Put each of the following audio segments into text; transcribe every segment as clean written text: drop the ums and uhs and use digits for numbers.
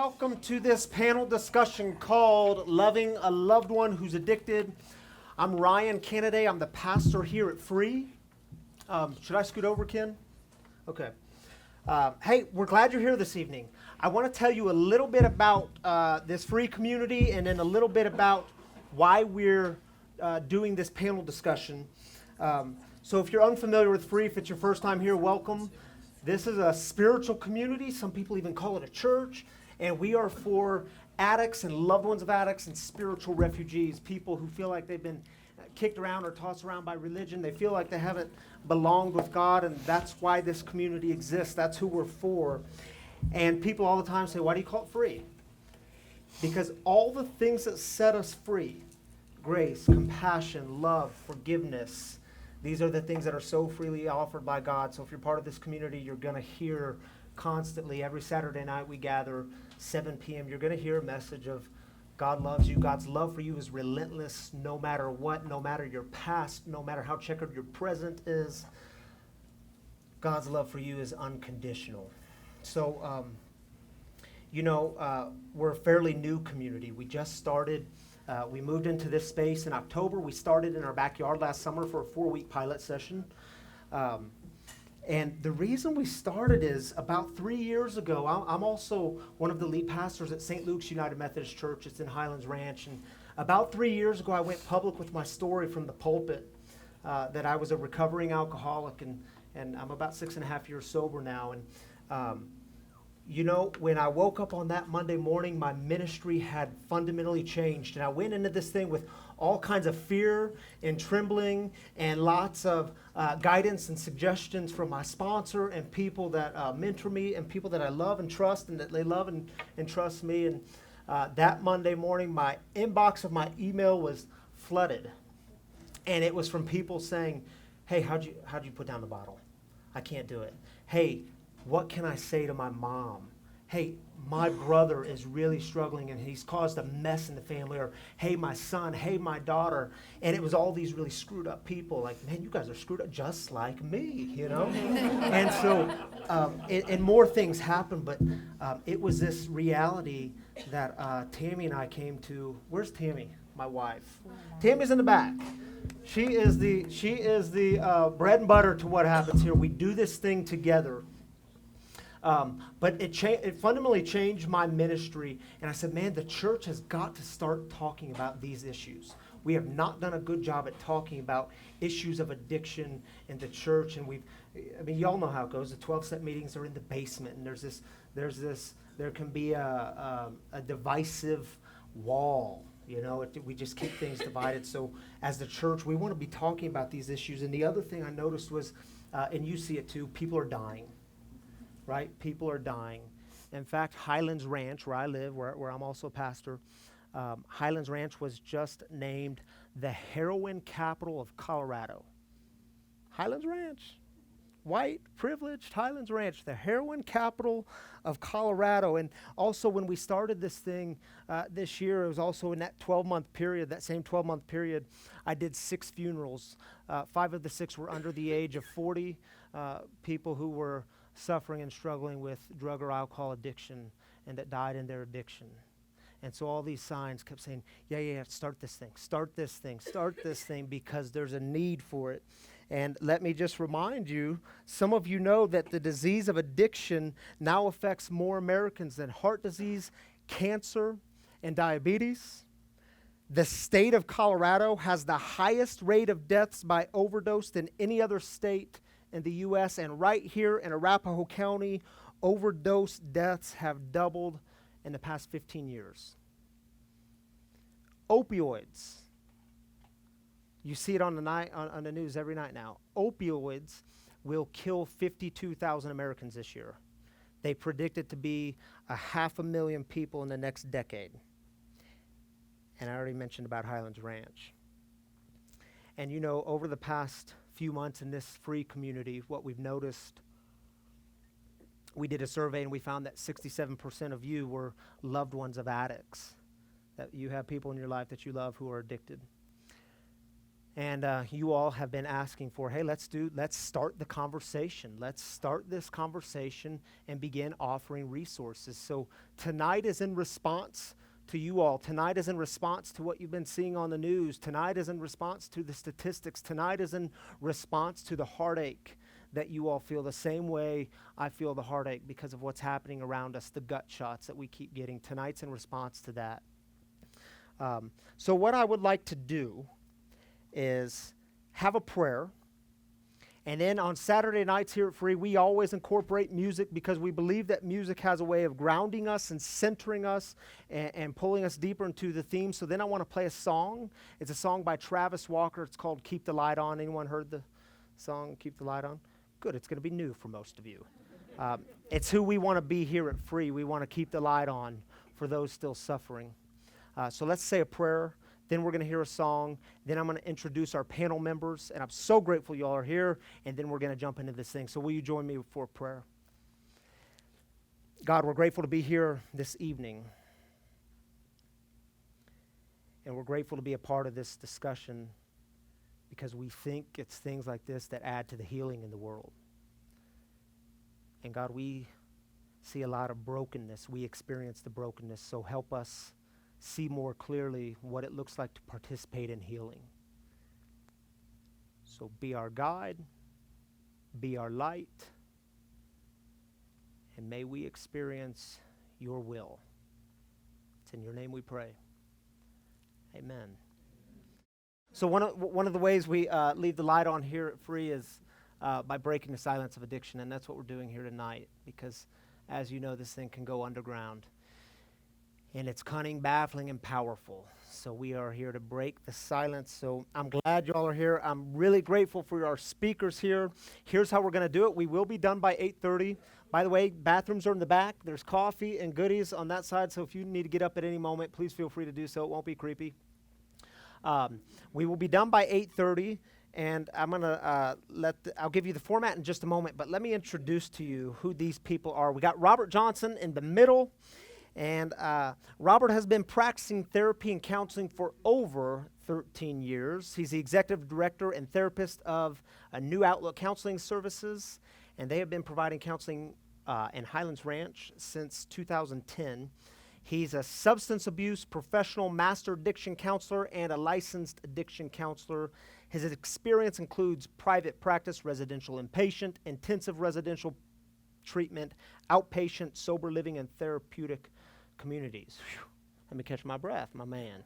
welcome to this panel discussion called Loving a Loved One Who's Addicted. I'm Ryan Kennedy. I'm the pastor here at Free. Should I scoot over, Ken? Okay. Hey, we're glad you're here this evening. I want to tell you a little bit about this Free community and then a little bit about why we're doing this panel discussion. So if you're unfamiliar with Free, if it's your first time here, welcome. This is a spiritual community. Some people even call it a church. And we are for addicts and loved ones of addicts and spiritual refugees, people who feel like they've been kicked around or tossed around by religion. They feel like they haven't belonged with God, and that's why this community exists. That's who we're for. And people all the time say, why do you call it Free? Because all the things that set us free, grace, compassion, love, forgiveness, these are the things that are so freely offered by God. So if you're part of this community, you're going to hear constantly, every Saturday night we gather, 7 p.m., you're going to hear a message of God loves you. God's love for you is relentless no matter what, no matter your past, no matter how checkered your present is. God's love for you is unconditional. So, we're a fairly new community. We just started. We moved into this space in October. We started in our backyard last summer for a 4-week pilot session. And the reason we started is about 3 years ago, I'm also one of the lead pastors at St. Luke's United Methodist Church. It's in Highlands Ranch. And about 3 years ago, I went public with my story from the pulpit that I was a recovering alcoholic, and I'm about 6.5 years sober now. And when I woke up on that Monday morning, my ministry had fundamentally changed. And I went into this thing with all kinds of fear and trembling and lots of guidance and suggestions from my sponsor and people that mentor me and people that I love and trust and that they love and trust me. And that Monday morning, my inbox of my email was flooded. And it was from people saying, hey, how'd you put down the bottle? I can't do it. Hey, what can I say to my mom? Hey, my brother is really struggling and he's caused a mess in the family. Or, hey, my son, hey, my daughter. And it was all these really screwed up people. Like, man, you guys are screwed up just like me, And so, and more things happened, but it was this reality that Tammy and I came to. Where's Tammy, my wife? Tammy's in the back. She is the bread and butter to what happens here. We do this thing together. But it fundamentally changed my ministry. And I said, man, the church has got to start talking about these issues. We have not done a good job at talking about issues of addiction in the church. And y'all know how it goes. The 12-step meetings are in the basement. And there can be a divisive wall. We just keep things divided. So as the church, we want to be talking about these issues. And the other thing I noticed was, and you see it too, people are dying. Right? People are dying. In fact, Highlands Ranch, where I live, where I'm also a pastor, Highlands Ranch was just named the heroin capital of Colorado. Highlands Ranch. White, privileged Highlands Ranch, the heroin capital of Colorado. And also when we started this thing this year, it was also in that 12-month period, that same 12-month period, I did 6 funerals. 5 of the 6 were under the age of 40, people who were suffering and struggling with drug or alcohol addiction and that died in their addiction. And so all these signs kept saying, yeah, start this thing, because there's a need for it. And let me just remind you, some of you know that the disease of addiction now affects more Americans than heart disease, cancer, and diabetes. The state of Colorado has the highest rate of deaths by overdose than any other state in the U.S., and right here in Arapahoe County, overdose deaths have doubled in the past 15 years. Opioids. You see it on the news every night now. Opioids will kill 52,000 Americans this year. They predict it to be 500,000 people in the next decade. And I already mentioned about Highlands Ranch. And over the past few months in this Free community, what we've noticed, we did a survey and we found that 67% of you were loved ones of addicts, that you have people in your life that you love who are addicted. And you all have been asking for, hey, let's start the conversation. Let's start this conversation and begin offering resources. So tonight is in response to you all. Tonight is in response to what you've been seeing on the news. Tonight is in response to the statistics. Tonight is in response to the heartache that you all feel, the same way I feel the heartache because of what's happening around us, the gut shots that we keep getting. Tonight's in response to that. So what I would like to do is have a prayer. And then on Saturday nights here at Free, we always incorporate music because we believe that music has a way of grounding us and centering us and pulling us deeper into the theme. So then I want to play a song. It's a song by Travis Walker. It's called Keep the Light On. Anyone heard the song Keep the Light On? Good. It's going to be new for most of you. It's who we want to be here at Free. We want to keep the light on for those still suffering. So let's say a prayer. Then we're going to hear a song. Then I'm going to introduce our panel members. And I'm so grateful you all are here. And then we're going to jump into this thing. So will you join me for prayer? God, we're grateful to be here this evening. And we're grateful to be a part of this discussion because we think it's things like this that add to the healing in the world. And God, we see a lot of brokenness. We experience the brokenness. So help us see more clearly what it looks like to participate in healing. So be our guide, be our light, and may we experience your will. It's in your name we pray. Amen. So one of the ways we leave the light on here at Free is by breaking the silence of addiction, and that's what we're doing here tonight because, as you know, this thing can go underground. And it's cunning, baffling, and powerful. So we are here to break the silence. So I'm glad you all are here. I'm really grateful for our speakers here. Here's how we're going to do it. We will be done by 8:30. By the way, bathrooms are in the back. There's coffee and goodies on that side. So if you need to get up at any moment, please feel free to do so. It won't be creepy. We will be done by 8:30. And I'm going to I'll give you the format in just a moment. But let me introduce to you who these people are. We got Robert Johnson in the middle. And Robert has been practicing therapy and counseling for over 13 years. He's the executive director and therapist of New Outlook Counseling Services, and they have been providing counseling in Highlands Ranch since 2010. He's a substance abuse professional, master addiction counselor, and a licensed addiction counselor. His experience includes private practice, residential inpatient, intensive residential treatment, outpatient, sober living, and therapeutic communities. Whew. Let me catch my breath, my man.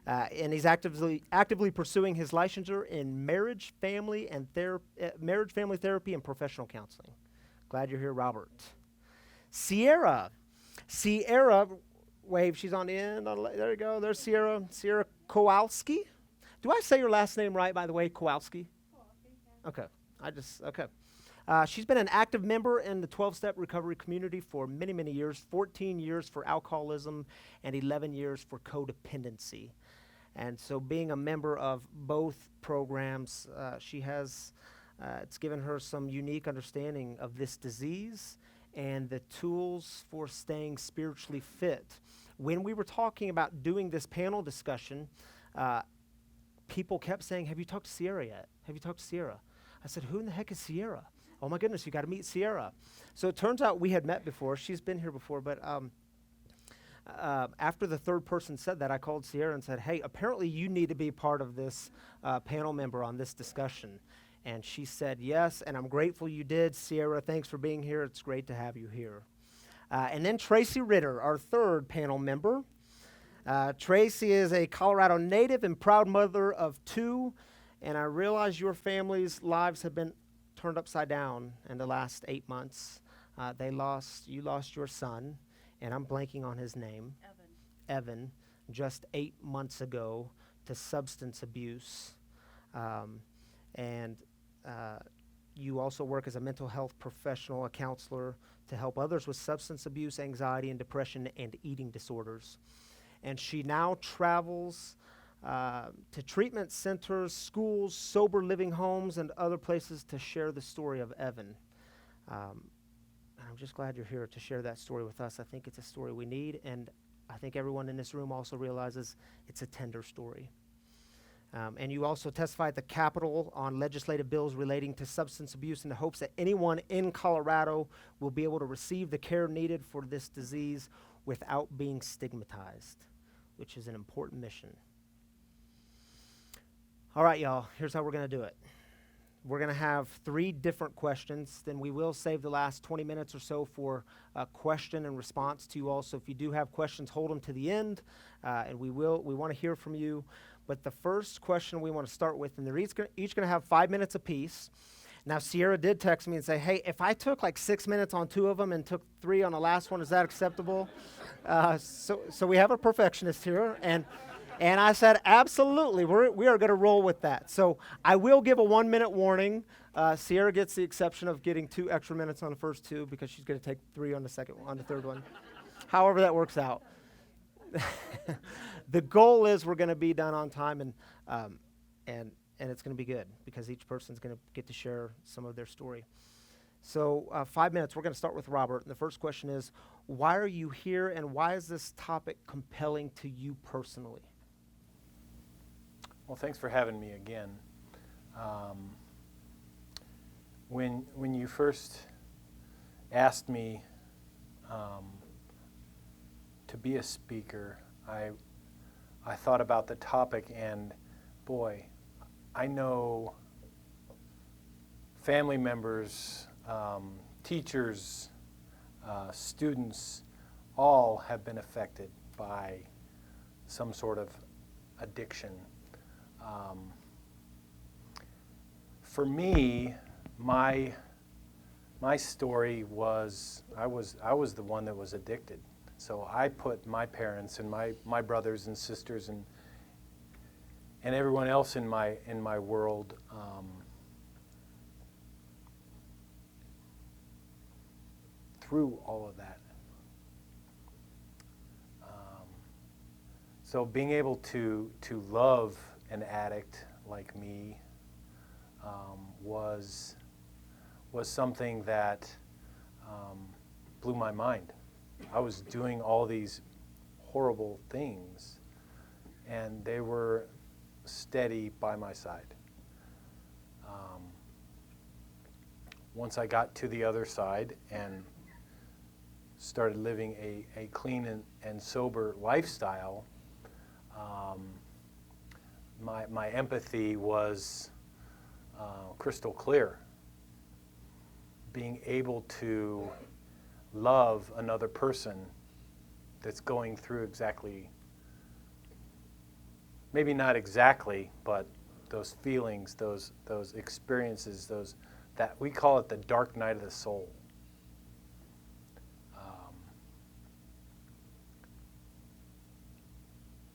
And he's actively pursuing his licensure in marriage, family therapy, and professional counseling. Glad you're here, Robert. Sierra, wave. She's on the end. There you go. There's Sierra Kowalski. Do I say your last name right, by the way, Kowalski? Okay. Okay. She's been an active member in the 12-step recovery community for many, many years, 14 years for alcoholism and 11 years for codependency. And so being a member of both programs, it's given her some unique understanding of this disease and the tools for staying spiritually fit. When we were talking about doing this panel discussion, people kept saying, have you talked to Sierra yet? Have you talked to Sierra? I said, who in the heck is Sierra? Oh my goodness, you got to meet Sierra. So it turns out we had met before. She's been here before, but after the third person said that, I called Sierra and said, hey, apparently you need to be part of this panel member on this discussion. And she said yes, and I'm grateful you did. Sierra, thanks for being here. It's great to have you here. And then Tracy Ritter, our third panel member. Tracy is a Colorado native and proud mother of two, and I realize your family's lives have been turned upside down in the last 8 months. You lost your son, and I'm blanking on his name. Evan, just 8 months ago to substance abuse. You also work as a mental health professional, a counselor, to help others with substance abuse, anxiety, and depression, and eating disorders. And she now travels to treatment centers, schools, sober living homes, and other places to share the story of Evan. I'm just glad you're here to share that story with us. I think it's a story we need, and I think everyone in this room also realizes it's a tender story. And you also testified at the Capitol on legislative bills relating to substance abuse in the hopes that anyone in Colorado will be able to receive the care needed for this disease without being stigmatized, which is an important mission. All right, y'all, here's how we're going to do it. We're going to have 3 different questions. Then we will save the last 20 minutes or so for a question and response to you all. So if you do have questions, hold them to the end, and we want to hear from you. But the first question we want to start with, and they're each going to have 5 minutes apiece. Now, Sierra did text me and say, hey, if I took like 6 minutes on 2 of them and took 3 on the last one, is that acceptable? So we have a perfectionist here, and I said, absolutely, we are going to roll with that. So I will give a 1-minute warning. Sierra gets the exception of getting 2 extra minutes on the first 2 because she's going to take 3 on the third one. However that works out. The goal is we're going to be done on time, and it's going to be good because each person's going to get to share some of their story. So 5 minutes. We're going to start with Robert. And the first question is, why are you here, and why is this topic compelling to you personally? Well, thanks for having me again. When you first asked me to be a speaker, I thought about the topic, and boy, I know family members, teachers, students, all have been affected by some sort of addiction. For me, my story was I was the one that was addicted. So I put my parents and my brothers and sisters and everyone else in my world through all of that. So being able to love an addict like me was something that blew my mind. I was doing all these horrible things, and they were steady by my side. Once I got to the other side and started living a clean and sober lifestyle, my empathy was crystal clear. Being able to love another person that's going through exactly, maybe not exactly, but those feelings, those experiences, that we call it the dark night of the soul.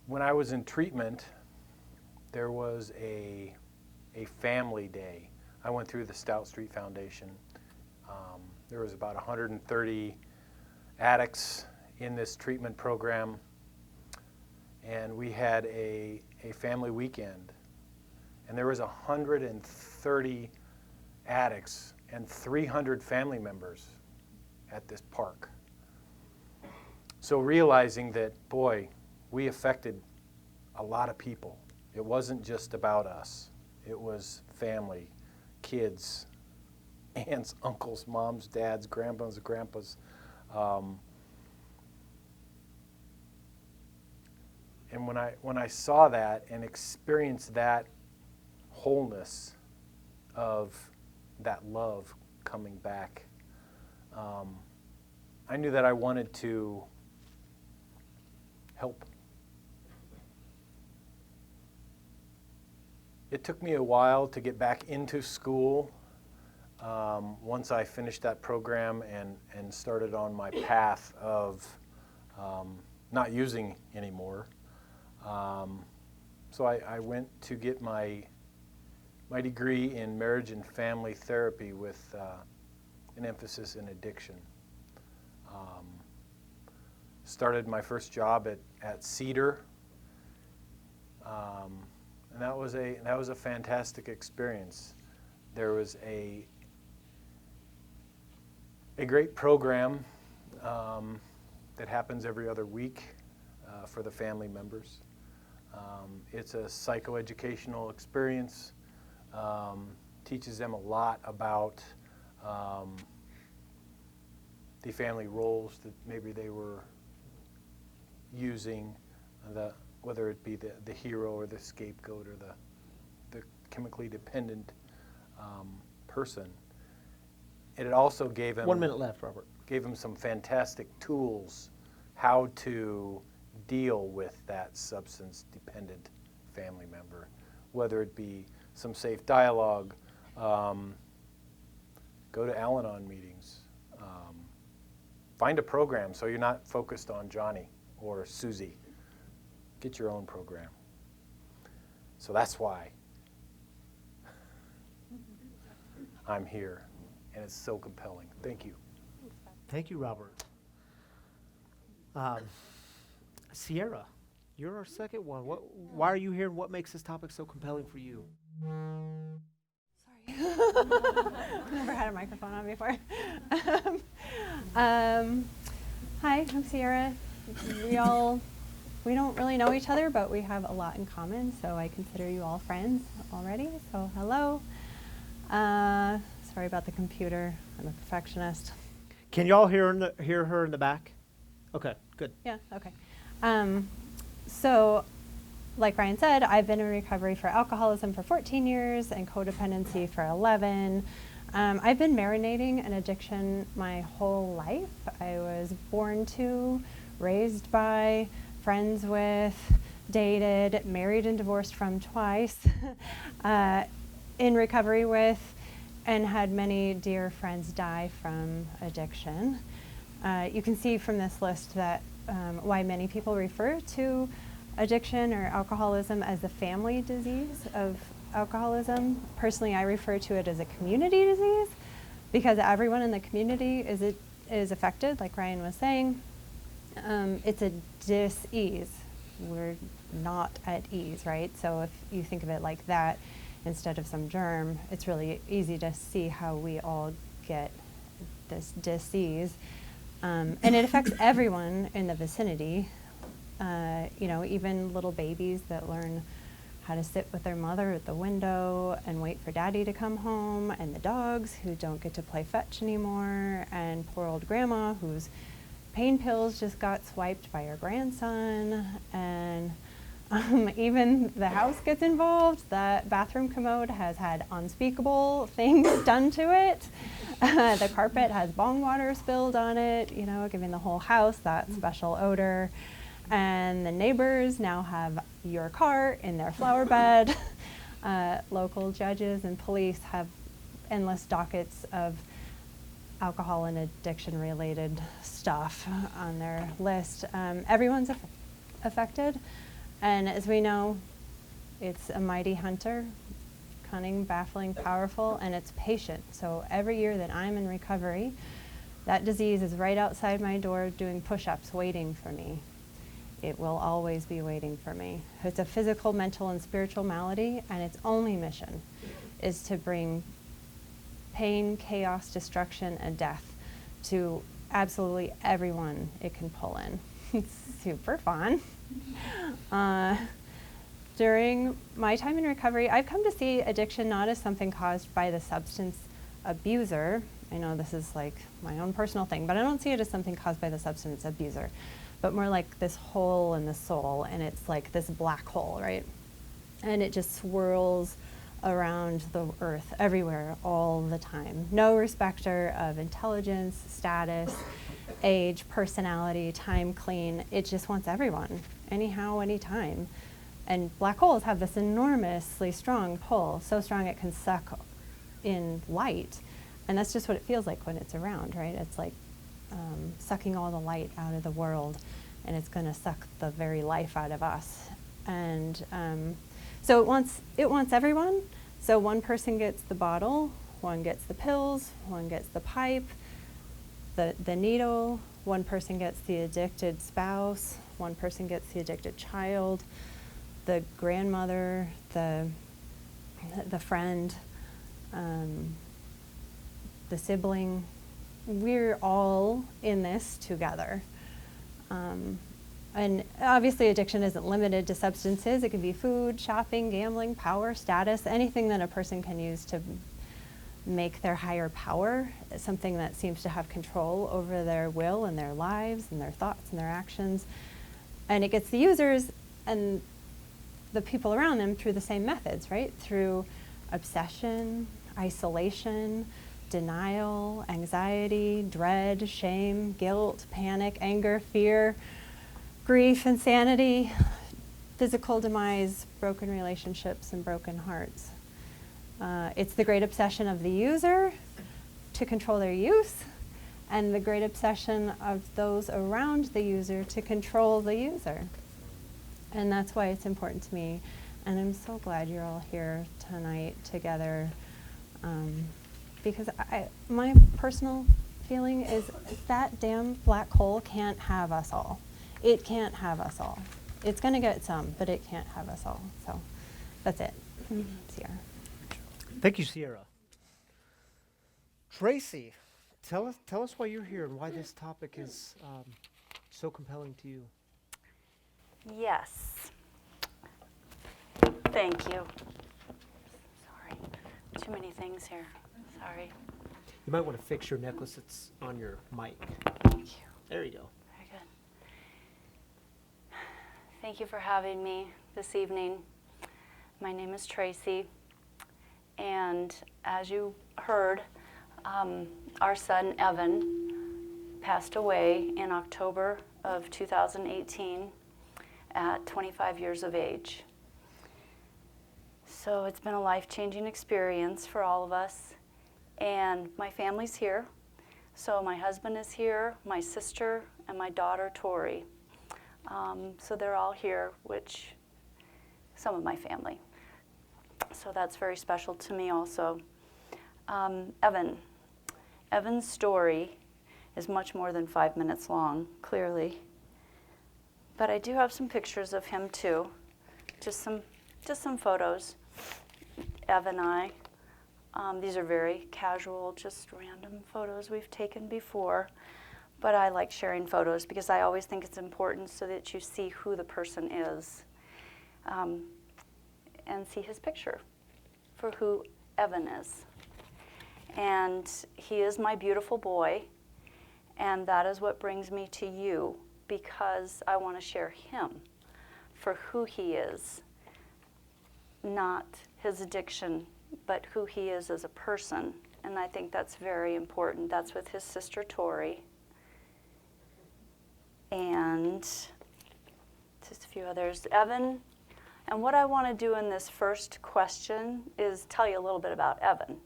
When I was in treatment, there was a family day. I went through the Stout Street Foundation. There was about 130 addicts in this treatment program, and we had a family weekend. And there was 130 addicts and 300 family members at this park. So realizing that, boy, we affected a lot of people. It wasn't just about us. It was family, kids, aunts, uncles, moms, dads, grandpas, grandpas. And when I saw that and experienced that wholeness of that love coming back, I knew that I wanted to help. It took me a while to get back into school. Once I finished that program and started on my path of not using anymore. So I went to get my degree in marriage and family therapy with an emphasis in addiction. Started my first job at Cedar, and that was a fantastic experience. There was a great program that happens every other week for the family members. It's a psychoeducational experience. Teaches them a lot about the family roles that maybe they were using, whether it be the hero or the scapegoat or the chemically dependent person. And it also gave them 1 minute left, Robert. gave them some fantastic tools how to deal with that substance dependent family member, whether it be some safe dialogue, go to Al-Anon meetings, find a program so you're not focused on Johnny or Susie. Get your own program. So that's why I'm here, and it's so compelling. Thank you. Thank you, Robert. Sierra, you're our second one. Why are you here, and what makes this topic so compelling for you? Sorry. I've never had a microphone on before. Hi, I'm Sierra. We don't really know each other, but we have a lot in common, so I consider you all friends already. So hello. Sorry about the computer. I'm a perfectionist. Can y'all hear her in the back? Okay, good. Yeah, okay. So, like Ryan said, I've been in recovery for alcoholism for 14 years and codependency for 11. I've been marinating an addiction my whole life. I was born to, raised by, friends with, dated, married and divorced from twice, in recovery with, and had many dear friends die from addiction. You can see from this list that why many people refer to addiction or alcoholism as the family disease of alcoholism. Personally, I refer to it as a community disease because everyone in the community is affected, like Ryan was saying. It's a dis-ease. We're not at ease, right? So if you think of it like that, instead of some germ, it's really easy to see how we all get this dis-ease. And it affects everyone in the vicinity, even little babies that learn how to sit with their mother at the window and wait for daddy to come home, and the dogs who don't get to play fetch anymore, and poor old grandma whose pain pills just got swiped by her grandson, and even the house gets involved. That bathroom commode has had unspeakable things done to it. The carpet has bong water spilled on it, giving the whole house that special odor. And the neighbors now have your car in their flower bed. Local judges and police have endless dockets of alcohol and addiction related stuff on their list. Everyone's affected. And as we know, it's a mighty hunter, cunning, baffling, powerful, and it's patient. So every year that I'm in recovery, that disease is right outside my door doing push-ups, waiting for me. It will always be waiting for me. It's a physical, mental, and spiritual malady, and its only mission is to bring pain, chaos, destruction, and death to absolutely everyone it can pull in. It's super fun. During my time in recovery, I've come to see addiction not as something caused by the substance abuser. I know this is like my own personal thing, but I don't see it as something caused by the substance abuser, but more like this hole in the soul, and it's like this black hole, right? And it just swirls around the earth, everywhere, all the time. No respecter of intelligence, status, age, personality, time, clean. It just wants everyone, anyhow, anytime. And black holes have this enormously strong pull, so strong it can suck in light. And that's just what it feels like when it's around, right? It's like sucking all the light out of the world, and it's going to suck the very life out of us. And so it wants everyone. So one person gets the bottle, one gets the pills, one gets the pipe, the needle, one person gets the addicted spouse, one person gets the addicted child, the grandmother, the friend, the sibling. We're all in this together. And obviously addiction isn't limited to substances. It can be food, shopping, gambling, power, status, anything that a person can use to make their higher power something that seems to have control over their will and their lives and their thoughts and their actions. And it gets the users and the people around them through the same methods, right? Through obsession, isolation, denial, anxiety, dread, shame, guilt, panic, anger, fear, grief, insanity, physical demise, broken relationships, and broken hearts. It's the great obsession of the user to control their use, and the great obsession of those around the user to control the user. And that's why it's important to me. And I'm so glad you're all here tonight together, because my personal feeling is that damn black hole can't have us all. It can't have us all. It's going to get some, but it can't have us all. So that's it. Sierra. Thank you, Sierra. Tracy, tell us why you're here and why this topic is so compelling to you. Yes. Thank you. Sorry. Too many things here. Sorry. You might want to fix your necklace. It's on your mic. Thank you. There you go. Very good. Thank you for having me this evening. My name is Tracy, and as you heard, our son Evan passed away in October of 2018 at 25 years of age. So it's been a life-changing experience for all of us, and my family's here. So my husband is here, my sister, and my daughter Tori. So they're all here, which some of my family. So that's very special to me also. Evan's story is much more than 5 minutes long, clearly. But I do have some pictures of him too, just some photos. Ev and I. These are very casual, just random photos we've taken before. But I like sharing photos because I always think it's important so that you see who the person is, and see his picture for who Evan is. And he is my beautiful boy, and that is what brings me to you, because I want to share him for who he is, not his addiction, but who he is as a person. And I think that's very important. That's with his sister Tori. And just a few others. Evan, and what I want to do in this first question is tell you a little bit about Evan.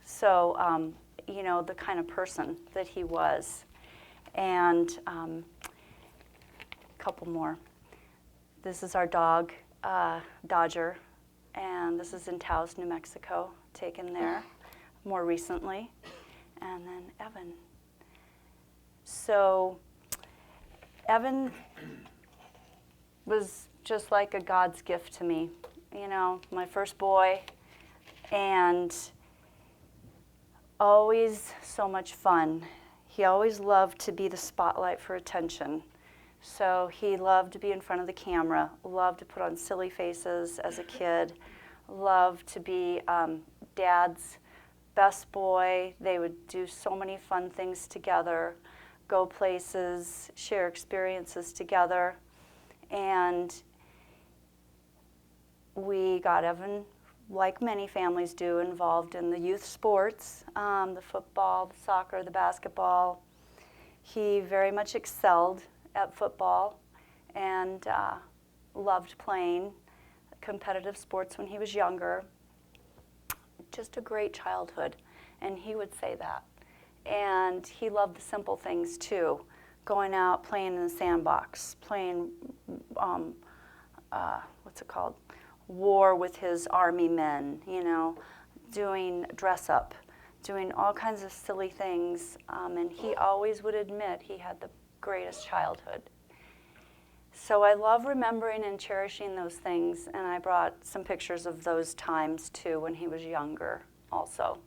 So, you know, the kind of person that he was. And a couple more. This is our dog, Dodger, and this is in Taos, New Mexico, taken there more recently. And then Evan. So Evan was just like a God's gift to me, you know, my first boy, and always so much fun. He always loved to be the spotlight for attention. So he loved to be in front of the camera, loved to put on silly faces as a kid, loved to be Dad's best boy. They would do so many fun things together, go places, share experiences together. And we got Evan, like many families do, involved in the youth sports, the football, the soccer, the basketball. He very much excelled at football and loved playing competitive sports when he was younger. Just a great childhood, and he would say that. And he loved the simple things too, going out, playing in the sandbox, playing, what's it called? War with his army men, you know, doing dress up, doing all kinds of silly things. And he always would admit he had the greatest childhood. So I love remembering and cherishing those things, and I brought some pictures of those times too when he was younger also,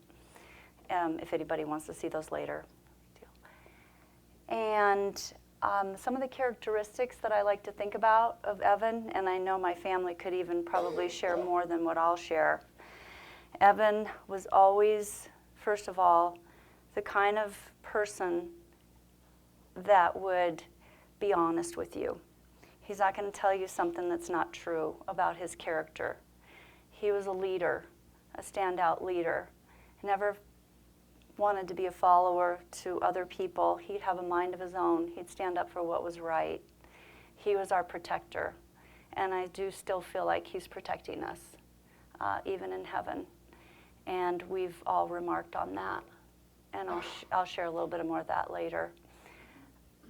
if anybody wants to see those later. And Some of the characteristics that I like to think about of Evan, and I know my family could even probably share more than what I'll share. Evan was always, first of all, the kind of person that would be honest with you. He's not going to tell you something that's not true about his character. He was a leader, a standout leader. He never wanted to be a follower to other people. He'd have a mind of his own. He'd stand up for what was right. He was our protector. And I do still feel like he's protecting us, even in heaven. And we've all remarked on that. And I'll share a little bit more of that later.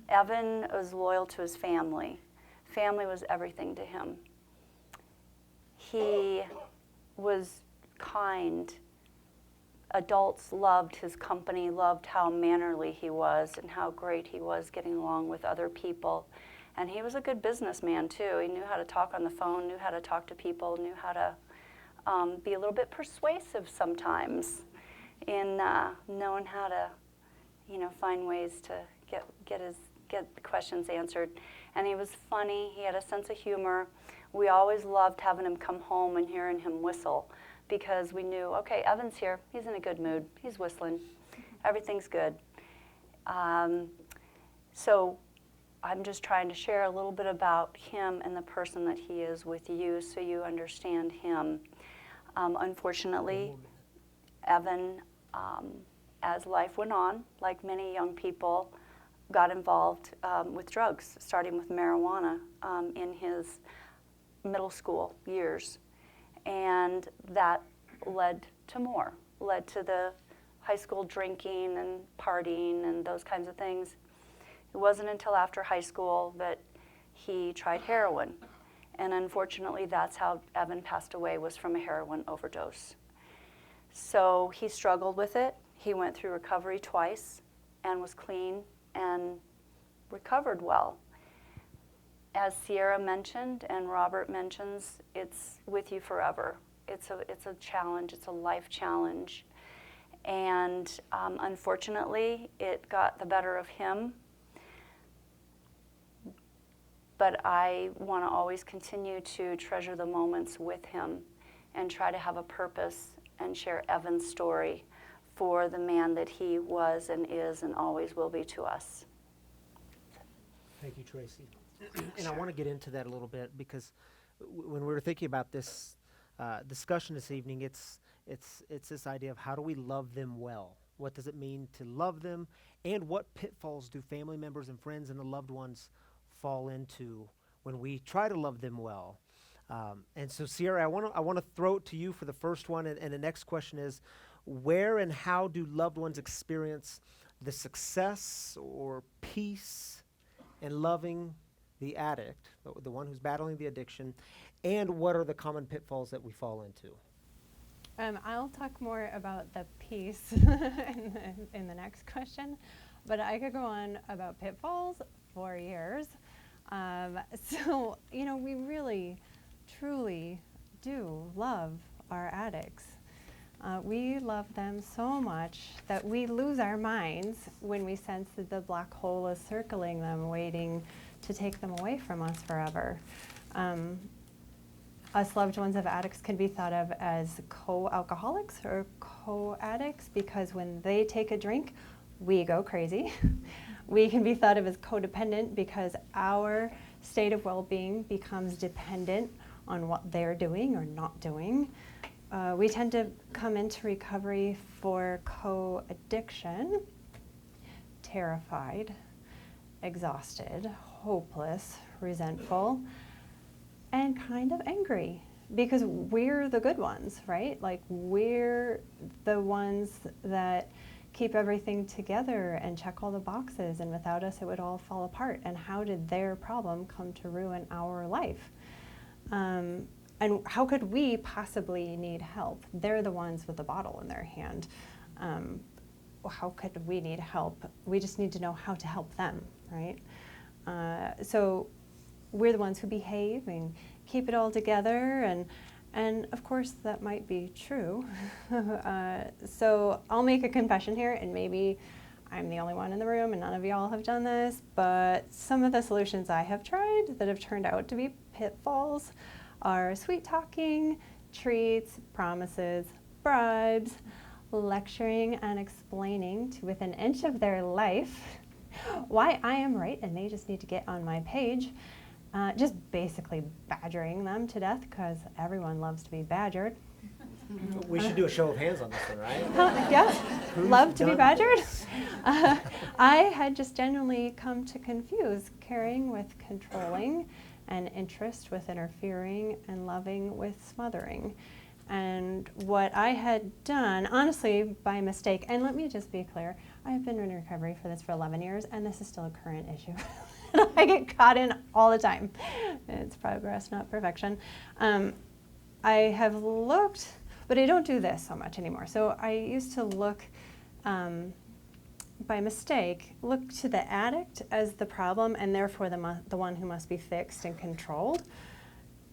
Evan was loyal to his family. Family was everything to him. He was kind. Adults loved his company, loved how mannerly he was and how great he was getting along with other people. And he was a good businessman too. He knew how to talk on the phone, knew how to talk to people, knew how to be a little bit persuasive sometimes in knowing how to, find ways to get the questions answered. And he was funny. He had a sense of humor. We always loved having him come home and hearing him whistle, because we knew, okay, Evan's here. He's in a good mood. He's whistling. Everything's good. So I'm just trying to share a little bit about him and the person that he is with you so you understand him. Unfortunately, Evan, as life went on, like many young people, got involved with drugs, starting with marijuana in his middle school years. And that led to more, led to the high school drinking and partying and those kinds of things. It wasn't until after high school that he tried heroin. And unfortunately, that's how Evan passed away, was from a heroin overdose. So he struggled with it. He went through recovery twice and was clean and recovered well. As Sierra mentioned and Robert mentions, it's with you forever. It's a challenge. It's a life challenge. And unfortunately, it got the better of him. But I want to always continue to treasure the moments with him and try to have a purpose and share Evan's story for the man that he was and is and always will be to us. Thank you, Tracy. And I want to get into that a little bit, because when we were thinking about this discussion this evening, it's this idea of how do we love them well? What does it mean to love them? And what pitfalls do family members and friends and the loved ones fall into when we try to love them well? And so, Sierra, I want to throw it to you for the first one, and the next question is, where and how do loved ones experience the success or peace in loving the addict, the one who's battling the addiction, and what are the common pitfalls that we fall into? I'll talk more about the peace in the next question, but I could go on about pitfalls for years. So, we really, truly do love our addicts. We love them so much that we lose our minds when we sense that the black hole is circling them, waiting to take them away from us forever. Us loved ones of addicts can be thought of as co-alcoholics or co-addicts, because when they take a drink, we go crazy. We can be thought of as codependent because our state of well-being becomes dependent on what they're doing or not doing. We tend to come into recovery for co-addiction, terrified, exhausted, hopeless, resentful, and kind of angry, because we're the good ones, right? Like, we're the ones that keep everything together and check all the boxes, and without us it would all fall apart. And how did their problem come to ruin our life? And how could we possibly need help? They're the ones with the bottle in their hand. How could we need help? We just need to know how to help them, right? So we're the ones who behave and keep it all together, and of course that might be true. So I'll make a confession here, and maybe I'm the only one in the room and none of y'all have done this, but some of the solutions I have tried that have turned out to be pitfalls are sweet talking, treats, promises, bribes, lecturing and explaining to within an inch of their life why I am right and they just need to get on my page. Just basically badgering them to death because everyone loves to be badgered. We should do a show of hands on this one, right? Yeah, Who's love to be done badgered. this? I had just genuinely come to confuse caring with controlling and interest with interfering and loving with smothering. And what I had done, honestly, by mistake, and let me just be clear, I've been in recovery for this for 11 years, and this is still a current issue. I get caught in all the time. It's progress, not perfection. I have looked, but I don't do this so much anymore. So I used to look, by mistake, look to the addict as the problem and therefore the one who must be fixed and controlled.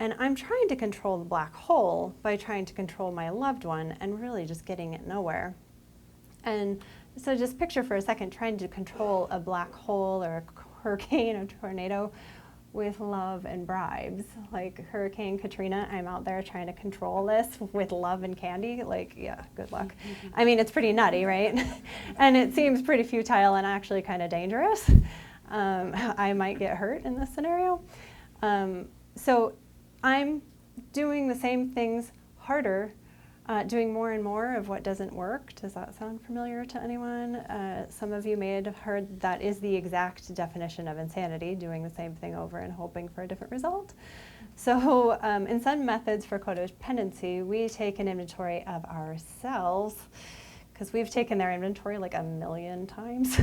And I'm trying to control the black hole by trying to control my loved one and really just getting it nowhere. And so just picture for a second trying to control a black hole or a hurricane or tornado with love and bribes. Like Hurricane Katrina, I'm out there trying to control this with love and candy. Like, yeah, good luck. I mean, it's pretty nutty, right? And it seems pretty futile and actually kind of dangerous. I might get hurt in this scenario. So I'm doing the same things harder, doing more and more of what doesn't work. Does that sound familiar to anyone? Some of you may have heard that is the exact definition of insanity, doing the same thing over and hoping for a different result. So in some methods for codependency, we take an inventory of ourselves, because we've taken their inventory like 1,000,000 times.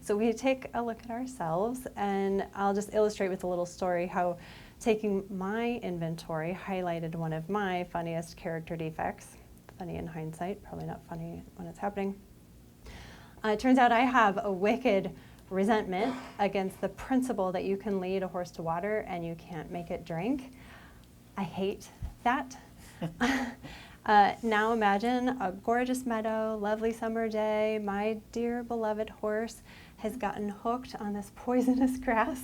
So we take a look at ourselves, and I'll just illustrate with a little story how taking my inventory highlighted one of my funniest character defects. Funny in hindsight, probably not funny when it's happening. It turns out I have a wicked resentment against the principle that you can lead a horse to water and you can't make it drink. I hate that. Now imagine a gorgeous meadow, lovely summer day. My dear beloved horse has gotten hooked on this poisonous grass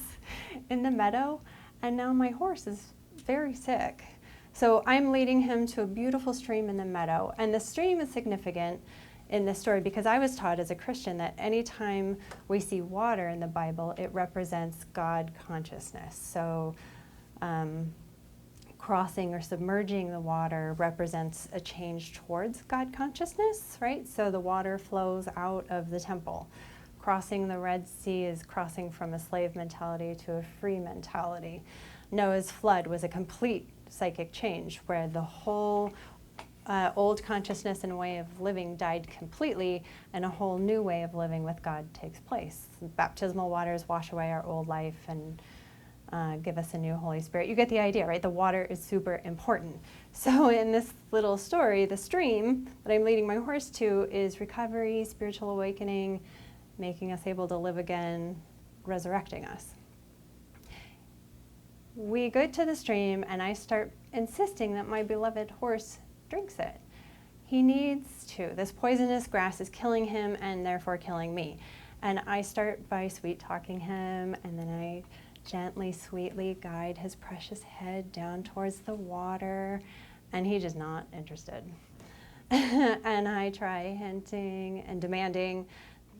in the meadow, and now my horse is very sick. So I'm leading him to a beautiful stream in the meadow, and the stream is significant in this story because I was taught as a Christian that anytime we see water in the Bible, it represents God consciousness. So crossing or submerging the water represents a change towards God consciousness, right? So the water flows out of the temple. Crossing the Red Sea is crossing from a slave mentality to a free mentality. Noah's flood was a complete psychic change where the whole old consciousness and way of living died completely and a whole new way of living with God takes place. Baptismal waters wash away our old life and give us a new Holy Spirit. You get the idea, right? The water is super important. So in this little story, the stream that I'm leading my horse to is recovery, spiritual awakening, making us able to live again, resurrecting us. We go to the stream and I start insisting that my beloved horse drinks it. He needs to. This poisonous grass is killing him and therefore killing me. And I start by sweet talking him, and then I gently, sweetly guide his precious head down towards the water, and he's just not interested. And I try hinting and demanding,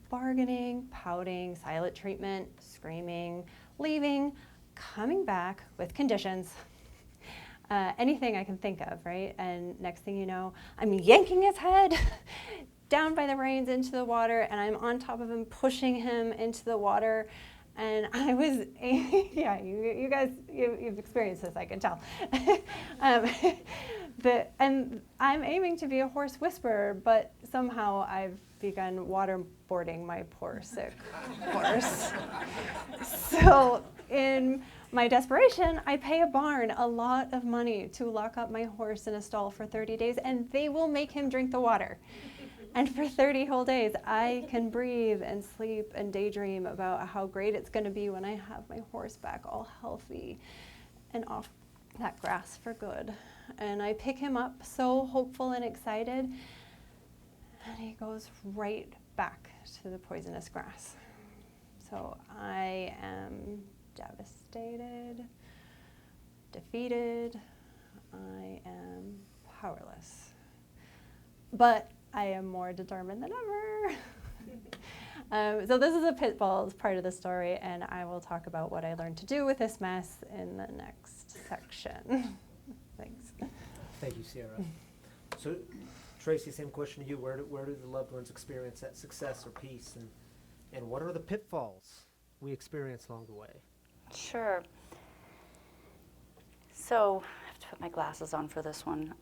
bargaining, pouting, silent treatment, screaming, leaving, coming back with conditions. Anything I can think of, right? And next thing you know, I'm yanking his head down by the reins into the water, and I'm on top of him, pushing him into the water. And I was, yeah, you guys, you've experienced this, I can tell. And I'm aiming to be a horse whisperer, but somehow I've begun waterboarding my poor sick horse. So in my desperation, I pay a barn a lot of money to lock up my horse in a stall for 30 days, and they will make him drink the water. And for 30 whole days, I can breathe and sleep and daydream about how great it's going to be when I have my horse back all healthy and off that grass for good. And I pick him up so hopeful and excited, and he goes right back to the poisonous grass. So I am devastated, defeated, I am powerless. But I am more determined than ever. So this is a pitfalls part of the story, and I will talk about what I learned to do with this mess in the next section. Thanks. Thank you, Sierra. So, Tracy, same question to you. Where do the loved ones experience that success or peace, and what are the pitfalls we experience along the way? Sure. So I have to put my glasses on for this one.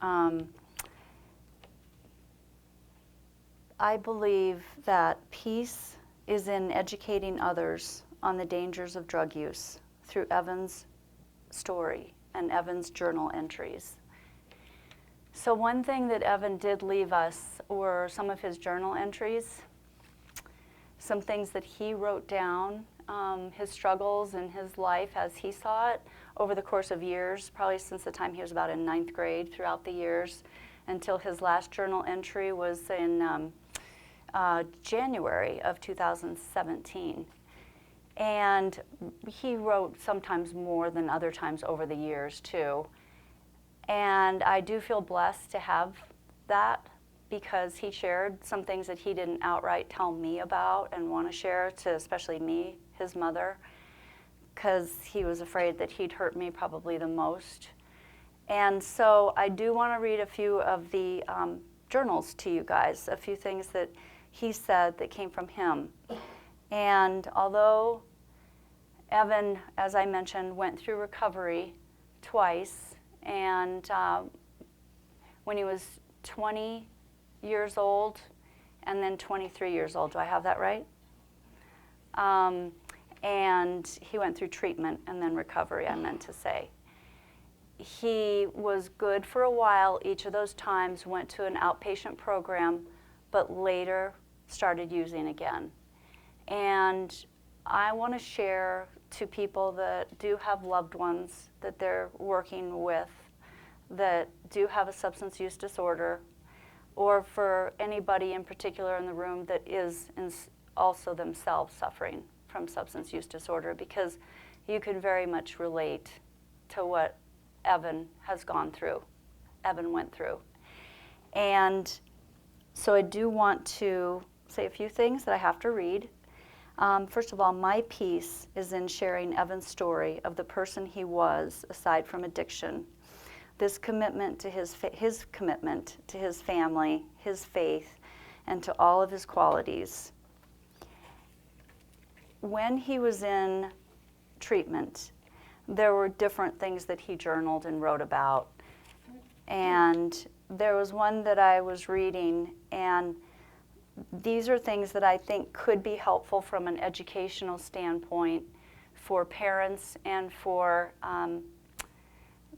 I believe that peace is in educating others on the dangers of drug use through Evan's story and Evan's journal entries. So one thing that Evan did leave us were some of his journal entries, some things that he wrote down, his struggles in his life as he saw it over the course of years, probably since the time he was about in 9th grade, throughout the years, until his last journal entry was in January of 2017. And he wrote sometimes more than other times over the years too. And I do feel blessed to have that, because he shared some things that he didn't outright tell me about and want to share to especially me, his mother, because he was afraid that he'd hurt me probably the most. And so I do want to read a few of the journals to you guys, a few things that he said that came from him. And although Evan, as I mentioned, went through recovery twice, and when he was 20 years old and then 23 years old, do I have that right? And he went through treatment and then recovery, I meant to say. He was good for a while each of those times, went to an outpatient program, but later started using again. And I want to share to people that do have loved ones that they're working with that do have a substance use disorder, or for anybody in particular in the room that is also themselves suffering from substance use disorder, because you can very much relate to what Evan has gone through, Evan went through. And so I do want to say a few things that I have to read. First of all, my piece is in sharing Evan's story of the person he was aside from addiction. This commitment to his commitment to his family, his faith, and to all of his qualities. When he was in treatment, there were different things that he journaled and wrote about. And there was one that I was reading, and these are things that I think could be helpful from an educational standpoint for parents and for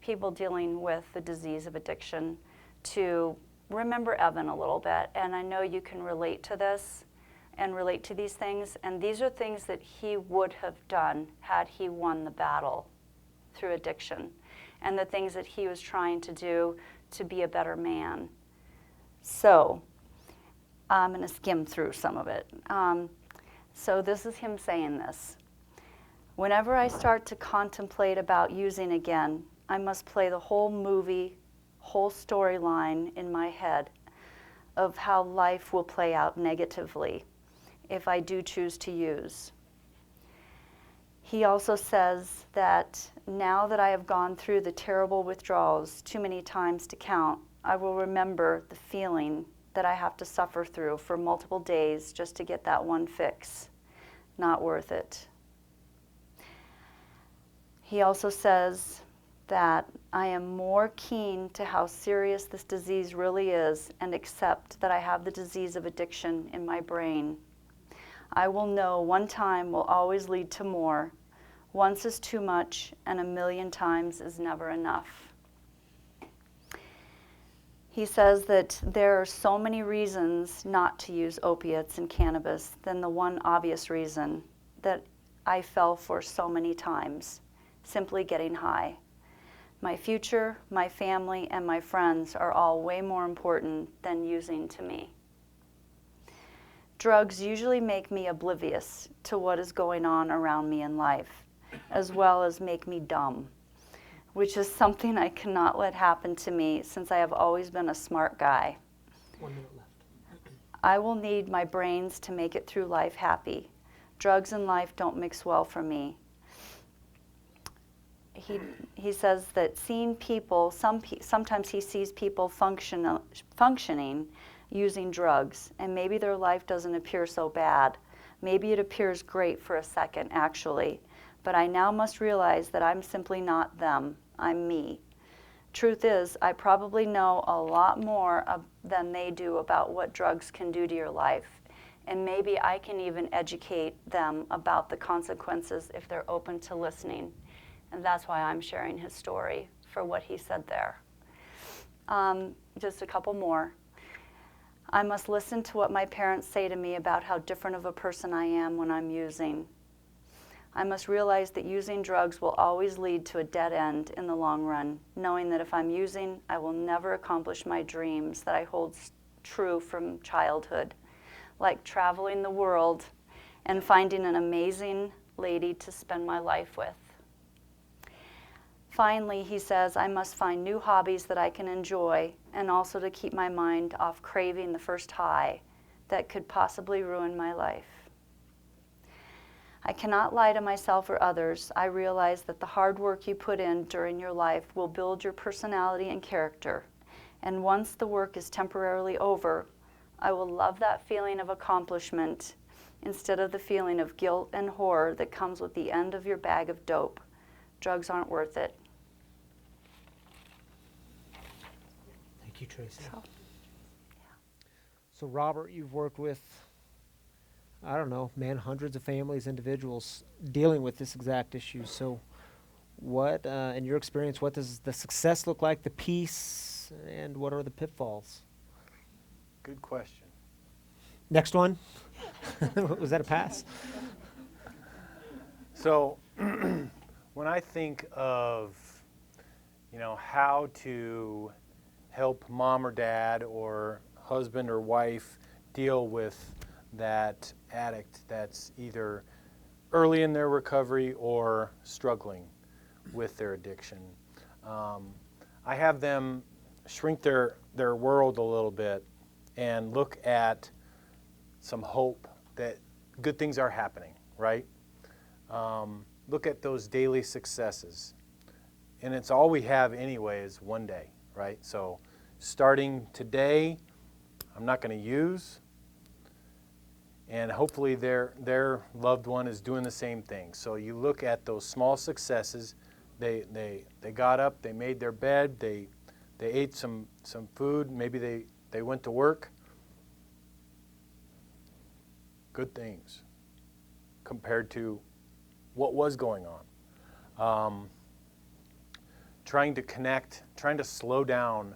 people dealing with the disease of addiction, to remember Evan a little bit. And I know you can relate to this and relate to these things. And these are things that he would have done had he won the battle through addiction, and the things that he was trying to do to be a better man. So I'm going to skim through some of it. So this is him saying this. Whenever I start to contemplate about using again, I must play the whole movie, whole storyline in my head of how life will play out negatively if I do choose to use. He also says that now that I have gone through the terrible withdrawals too many times to count, I will remember the feeling that I have to suffer through for multiple days just to get that one fix. Not worth it. He also says that I am more keen to how serious this disease really is and accept that I have the disease of addiction in my brain. I will know one time will always lead to more. Once is too much, and 1,000,000 times is never enough. He says that there are so many reasons not to use opiates and cannabis than the one obvious reason that I fell for so many times, simply getting high. My future, my family, and my friends are all way more important than using to me. Drugs usually make me oblivious to what is going on around me in life, as well as make me dumb, which is something I cannot let happen to me since I have always been a smart guy. 1 minute left. I will need my brains to make it through life happy. Drugs and life don't mix well for me. He says that seeing people, sometimes he sees people functioning using drugs, and maybe their life doesn't appear so bad. Maybe it appears great for a second, actually. But I now must realize that I'm simply not them. I'm me. Truth is, I probably know a lot more than they do about what drugs can do to your life. And maybe I can even educate them about the consequences if they're open to listening. And that's why I'm sharing his story for what he said there. Just a couple more. I must listen to what my parents say to me about how different of a person I am when I'm using. I must realize that using drugs will always lead to a dead end in the long run, knowing that if I'm using, I will never accomplish my dreams that I hold true from childhood, like traveling the world and finding an amazing lady to spend my life with. Finally, he says, I must find new hobbies that I can enjoy and also to keep my mind off craving the first high that could possibly ruin my life. I cannot lie to myself or others. I realize that the hard work you put in during your life will build your personality and character. And once the work is temporarily over, I will love that feeling of accomplishment instead of the feeling of guilt and horror that comes with the end of your bag of dope. Drugs aren't worth it. Thank you, Tracy. So, So Robert, you've worked with, I don't know, man, hundreds of families, individuals dealing with this exact issue. So what, in your experience, what does the success look like, the peace, and what are the pitfalls? Good question. Next one. Was that a pass? So when I think of, how to help mom or dad or husband or wife deal with that addict that's either early in their recovery or struggling with their addiction, I have them shrink their world a little bit and look at some hope that good things are happening, right? Look at those daily successes. And it's all we have anyway is one day, right? So starting today, I'm not going to use, and hopefully their loved one is doing the same thing. So you look at those small successes. They got up, they made their bed, they ate some food, maybe they went to work. Good things compared to what was going on. Trying to connect, trying to slow down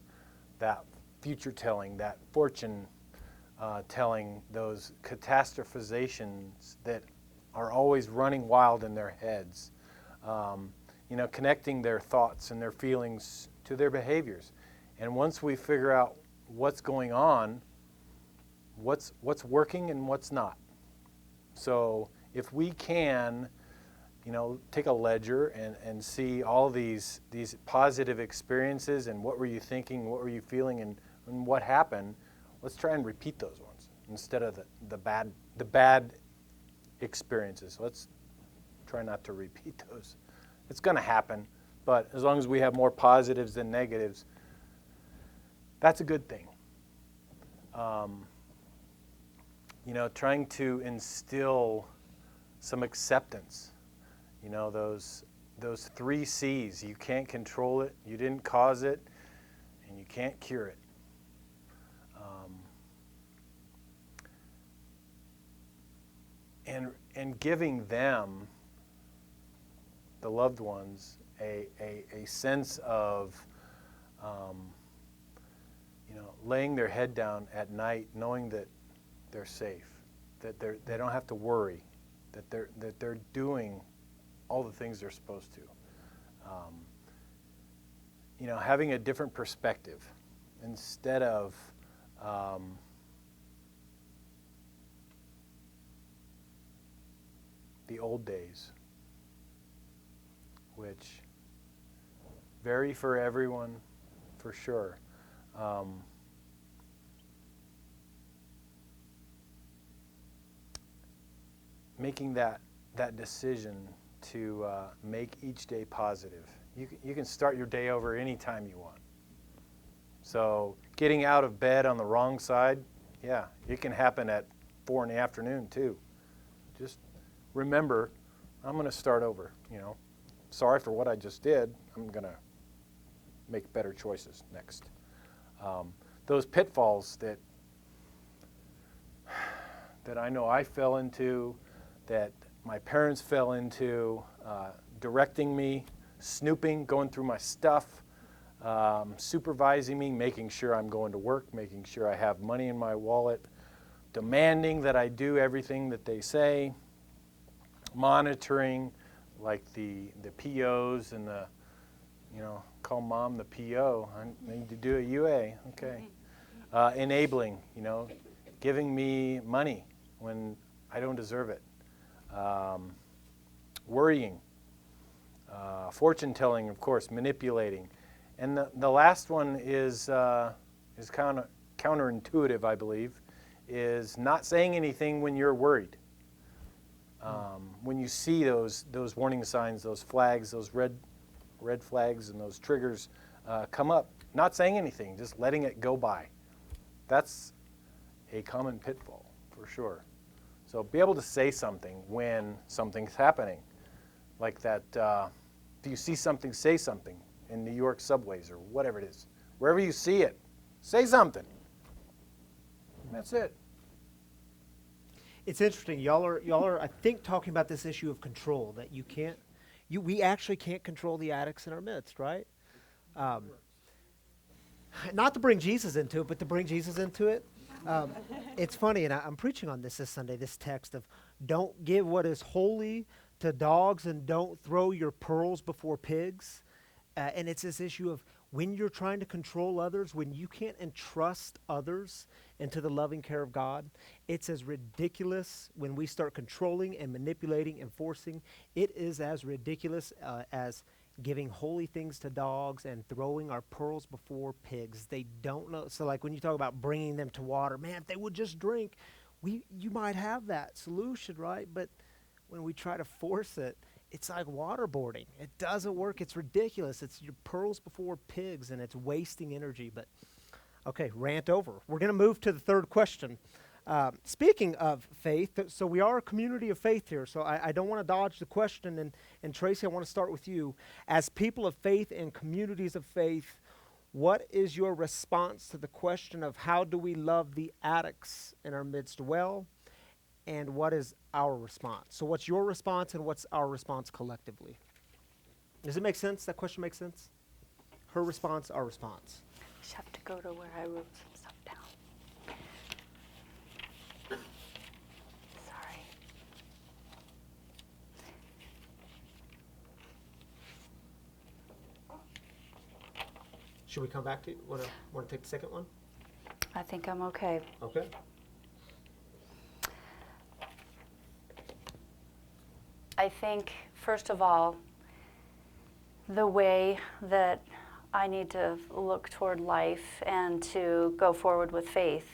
that future telling, that fortune telling, those catastrophizations that are always running wild in their heads. Connecting their thoughts and their feelings to their behaviors. And once we figure out what's going on, what's working and what's not. So if we can, take a ledger and see all these positive experiences and what were you thinking, what were you feeling, and what happened, let's try and repeat those ones instead of the bad experiences. Let's try not to repeat those. It's going to happen, but as long as we have more positives than negatives, that's a good thing. Trying to instill some acceptance. Those 3 C's. You can't control it, you didn't cause it, and you can't cure it. And giving them, the loved ones, a sense of laying their head down at night knowing that they're safe, that they don't have to worry, that they're doing all the things they're supposed to. Having a different perspective instead of the old days, which vary for everyone, for sure. Making that decision to make each day positive. You can start your day over anytime you want. So getting out of bed on the wrong side, yeah, it can happen at 4 in the afternoon too. Just remember, I'm going to start over, Sorry for what I just did. I'm going to make better choices next. Those pitfalls that I know I fell into, that my parents fell into, directing me, snooping, going through my stuff, supervising me, making sure I'm going to work, making sure I have money in my wallet, demanding that I do everything that they say, monitoring, like the POs and the, call mom the PO. I need to do a UA, okay. Enabling, giving me money when I don't deserve it. Worrying, fortune telling, of course, manipulating. And the last one is kind of counterintuitive, I believe, is not saying anything when you're worried. When you see those warning signs, those flags, those red flags and those triggers come up, not saying anything, just letting it go by. That's a common pitfall, for sure. So be able to say something when something's happening. Like that, if you see something, say something in New York subways or whatever it is. Wherever you see it, say something. That's it. It's interesting. Y'all are, I think, talking about this issue of control, that we actually can't control the addicts in our midst, right? Not to bring Jesus into it, but to bring Jesus into it. It's funny, and I'm preaching on this Sunday, this text of don't give what is holy to dogs and don't throw your pearls before pigs. And it's this issue of when you're trying to control others, when you can't entrust others into the loving care of God, it's as ridiculous when we start controlling and manipulating and forcing. It is as ridiculous as giving holy things to dogs and throwing our pearls before pigs. They don't know. So like when you talk about bringing them to water, man, if they would just drink, you might have that solution, right? But when we try to force it, it's like waterboarding. It doesn't work. It's ridiculous. It's your pearls before pigs, and it's wasting energy. But okay, rant over. We're going to move to the third question. Speaking of faith, so we are a community of faith here, so I don't want to dodge the question, and Tracy, I want to start with you. As people of faith and communities of faith, what is your response to the question of how do we love the addicts in our midst well, and what is our response? So what's your response and what's our response collectively? Does it make sense? That question makes sense? Her response, our response. Just have to go to where I wrote some stuff down. Sorry. Should we come back to want to take the second one? I think I'm okay. Okay. I think, first of all, the way that I need to look toward life and to go forward with faith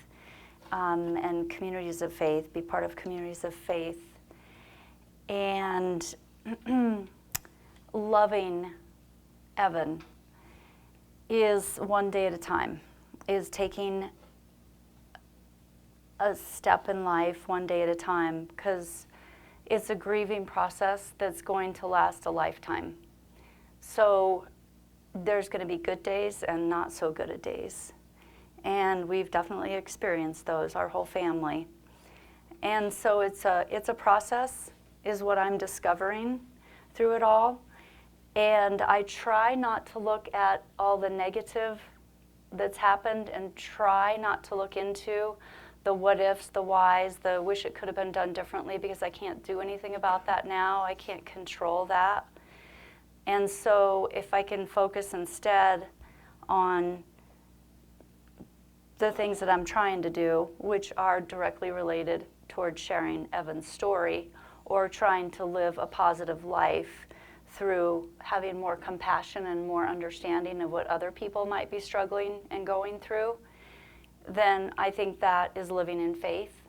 and communities of faith, be part of communities of faith, and loving Evan is one day at a time, is taking a step in life one day at a time, because it's a grieving process that's going to last a lifetime. So there's going to be good days and not so good days. And we've definitely experienced those, our whole family. And so it's a process, is what I'm discovering through it all. And I try not to look at all the negative that's happened and try not to look into the what ifs, the whys, the wish it could have been done differently, because I can't do anything about that now. I can't control that. And so if I can focus instead on the things that I'm trying to do, which are directly related towards sharing Evan's story, or trying to live a positive life through having more compassion and more understanding of what other people might be struggling and going through, then I think that is living in faith,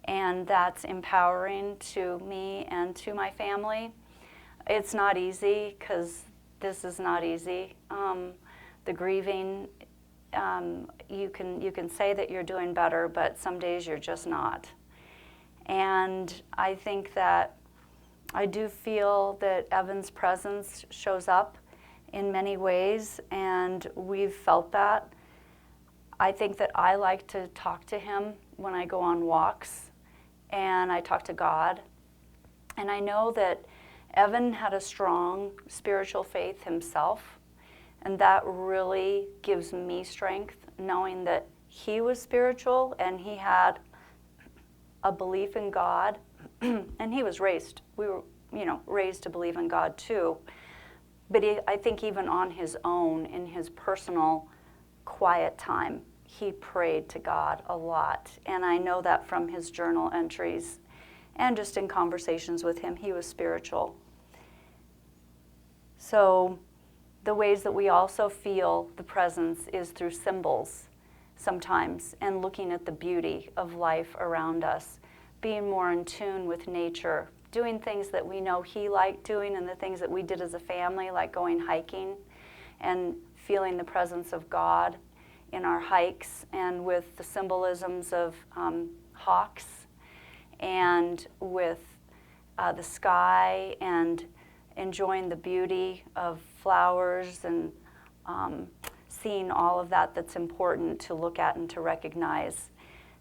and that's empowering to me and to my family. It's not easy, because this is not easy. The grieving, you can say that you're doing better, but some days you're just not. And I think that I do feel that Evan's presence shows up in many ways, and we've felt that. I think that I like to talk to him when I go on walks, and I talk to God. And I know that Evan had a strong spiritual faith himself, and that really gives me strength, knowing that he was spiritual and he had a belief in God, and we were raised to believe in God too. But I think even on his own, in his personal quiet time, he prayed to God a lot. And I know that from his journal entries and just in conversations with him, he was spiritual. So the ways that we also feel the presence is through symbols sometimes, and looking at the beauty of life around us, being more in tune with nature, doing things that we know he liked doing, and the things that we did as a family, like going hiking and feeling the presence of God in our hikes, and with the symbolisms of hawks, and with the sky, and enjoying the beauty of flowers, and seeing all of that that's important to look at and to recognize.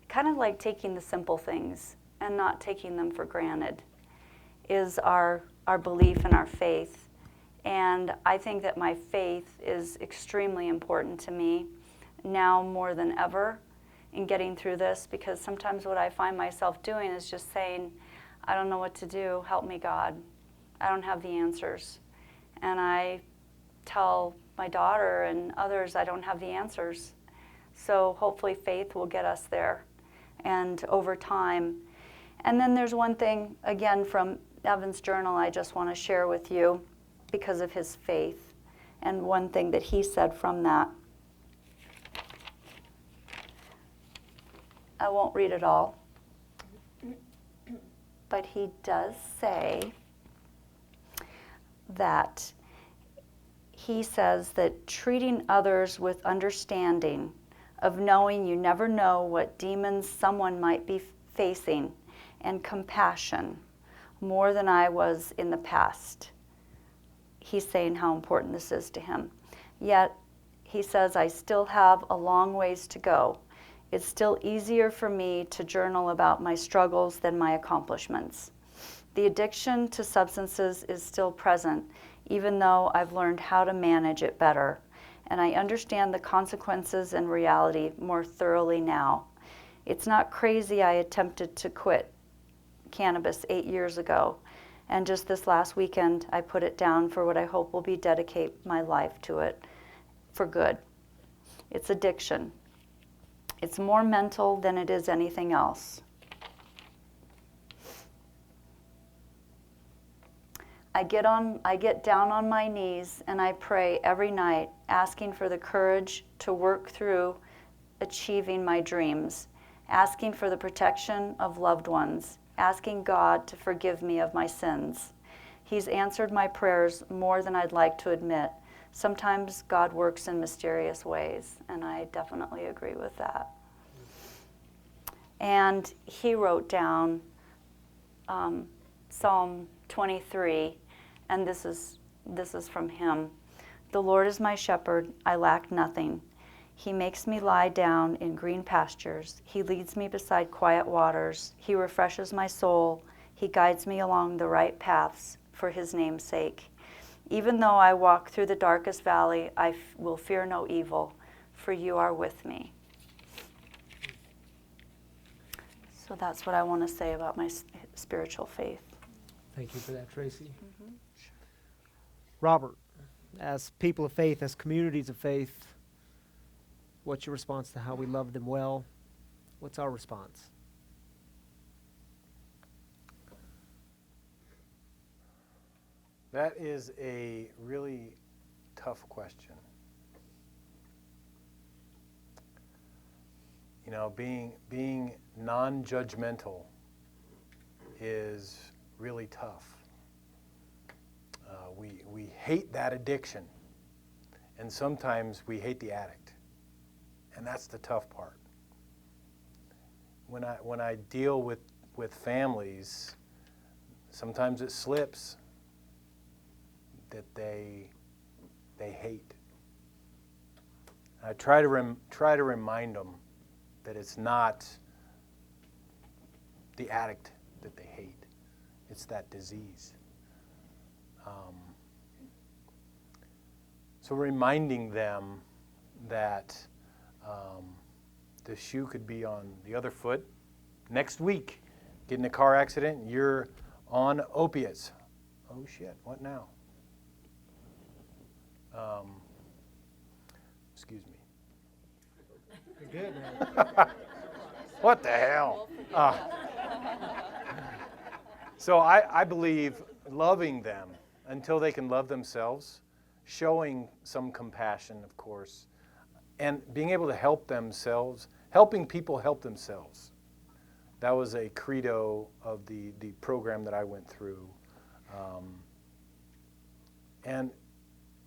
Kind of like taking the simple things and not taking them for granted is our belief and our faith. And I think that my faith is extremely important to me now more than ever in getting through this, because sometimes what I find myself doing is just saying, I don't know what to do, help me, God. I don't have the answers. And I tell my daughter and others I don't have the answers. So hopefully faith will get us there, and over time. And then there's one thing, again, from Evan's journal I just want to share with you because of his faith, and one thing that he said from that. I won't read it all, but he does say that he says that treating others with understanding, of knowing you never know what demons someone might be facing, and compassion, more than I was in the past. He's saying how important this is to him. Yet, he says, I still have a long ways to go. It's still easier for me to journal about my struggles than my accomplishments. The addiction to substances is still present, even though I've learned how to manage it better, and I understand the consequences and reality more thoroughly now. It's not crazy I attempted to quit cannabis 8 years ago, and just this last weekend I put it down for what I hope will be dedicate my life to it for good. It's addiction. It's more mental than it is anything else. I get down on my knees and I pray every night, asking for the courage to work through achieving my dreams, asking for the protection of loved ones, asking God to forgive me of my sins. He's answered my prayers more than I'd like to admit. Sometimes God works in mysterious ways, and I definitely agree with that. And he wrote down Psalm 23, and this is from him. The Lord is my shepherd, I lack nothing. He makes me lie down in green pastures. He leads me beside quiet waters. He refreshes my soul. He guides me along the right paths for his name's sake. Even though I walk through the darkest valley, I will fear no evil, for you are with me. So that's what I want to say about my spiritual faith. Thank you for that, Tracy. Robert, as people of faith, as communities of faith, what's your response to how we love them well? What's our response? That is a really tough question. You know, being non-judgmental is really tough. We hate that addiction, and sometimes we hate the addict, and that's the tough part. When I deal with families, sometimes it slips that they hate. I try to remind them that it's not the addict that they hate, it's that disease. So reminding them that the shoe could be on the other foot. Next week, get in a car accident, you're on opiates. Oh shit, what now? Excuse me. You're good, man. What the hell? So I believe loving them until they can love themselves, showing some compassion, of course, and being able to help themselves, helping people help themselves. That was a credo of the program that I went through. And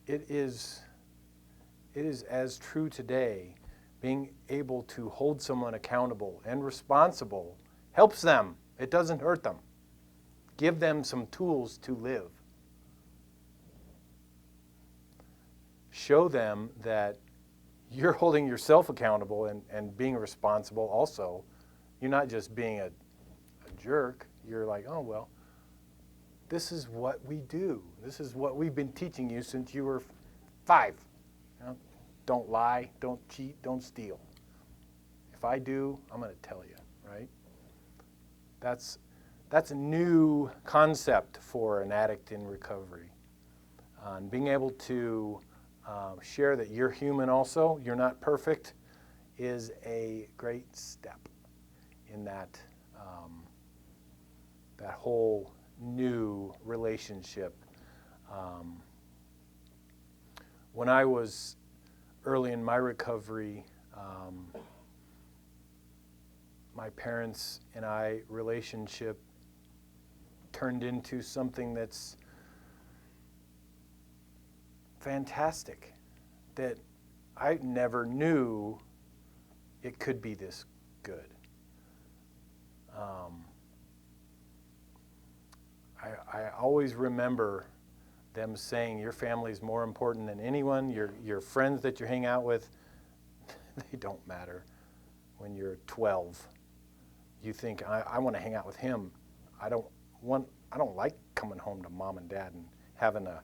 it is as true today. Being able to hold someone accountable and responsible helps them. It doesn't hurt them. Give them some tools to live. Show them that you're holding yourself accountable and being responsible also. You're not just being a jerk. You're like, oh, well, this is what we do. This is what we've been teaching you since you were 5. You know? Don't lie, don't cheat, don't steal. If I do, I'm going to tell you, right? That's a new concept for an addict in recovery. And being able to share that you're human also, you're not perfect, is a great step in that that whole new relationship. When I was early in my recovery, my parents and I relationship turned into something that's fantastic, that I never knew it could be this good. I always remember them saying, your family's more important than anyone. Your friends that you hang out with, they don't matter. When you're 12, you think, I want to hang out with him. I don't like coming home to mom and dad and having a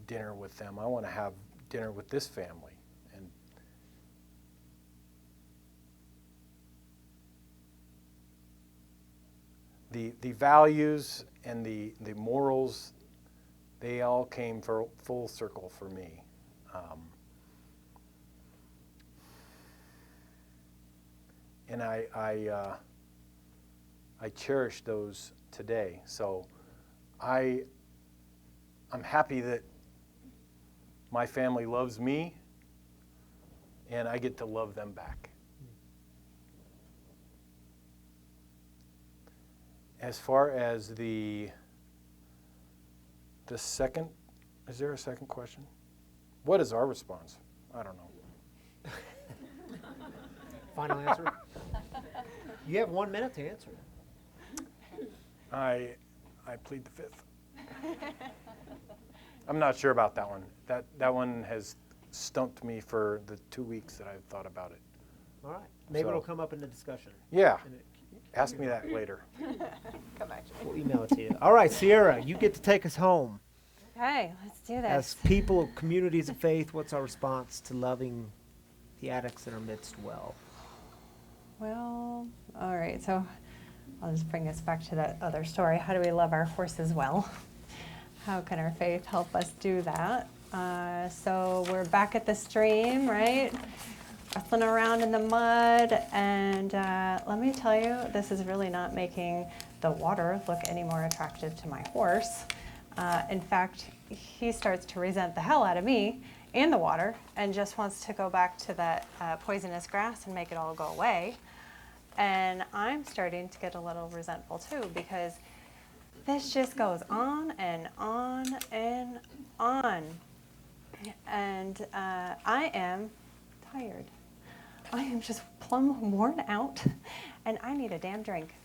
dinner with them. I want to have dinner with this family. And the values and the morals, they all came full circle for me. And I cherish those today. So I'm happy that my family loves me, and I get to love them back. As far as the second, is there a second question? What is our response? I don't know. Final answer? You have 1 minute to answer. I plead the fifth. I'm not sure about that one. That one has stumped me for the 2 weeks that I've thought about it. All right. Maybe So- it'll come up in the discussion. Yeah, And it- ask me that later. Come back to me. We'll email it to you. All right, Sierra, you get to take us home. Okay, let's do As this. people of communities of faith, what's our response to loving the addicts in our midst well? Well, all right, so I'll just bring us back to that other story. How do we love our horses well? How can our faith help us do that? So we're back at the stream, right? Wrestling around in the mud, and let me tell you, this is really not making the water look any more attractive to my horse. In fact, he starts to resent the hell out of me and the water and just wants to go back to that poisonous grass and make it all go away. And I'm starting to get a little resentful too, because this just goes on and on and on. And I am tired. I am just plumb worn out, and I need a damn drink.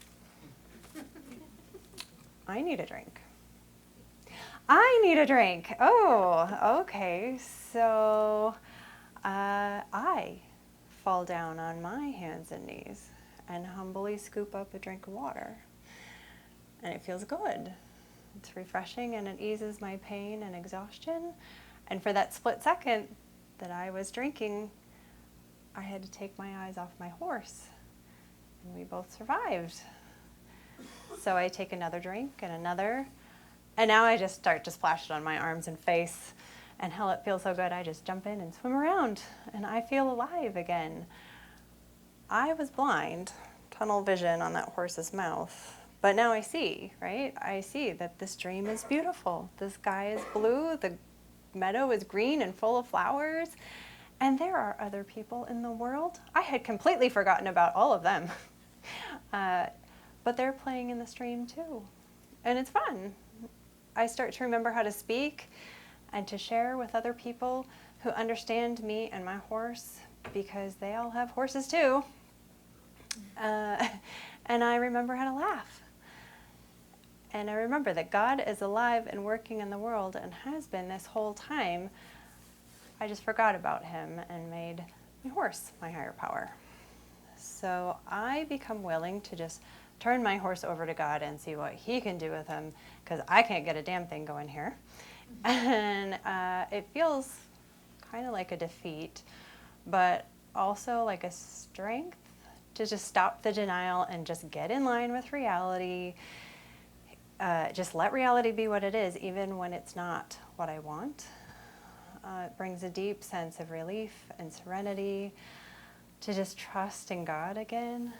I need a drink. I need a drink. Oh, okay. So I fall down on my hands and knees and humbly scoop up a drink of water. And it feels good. It's refreshing and it eases my pain and exhaustion. And for that split second that I was drinking, I had to take my eyes off my horse. And we both survived. So I take another drink and another. And now I just start to splash it on my arms and face. And hell, it feels so good, I just jump in and swim around. And I feel alive again. I was blind, tunnel vision on that horse's mouth. But now I see, right? I see that this dream is beautiful. The sky is blue, the meadow is green and full of flowers. And there are other people in the world. I had completely forgotten about all of them. But they're playing in the stream too. And it's fun. I start to remember how to speak and to share with other people who understand me and my horse, because they all have horses too. And I remember how to laugh. And I remember that God is alive and working in the world and has been this whole time. I just forgot about him and made my horse my higher power. So I become willing to just turn my horse over to God and see what he can do with him, because I can't get a damn thing going here. And it feels kind of like a defeat, but also like a strength to just stop the denial and just get in line with reality. Just let reality be what it is, even when it's not what I want. It brings a deep sense of relief and serenity to just trust in God again.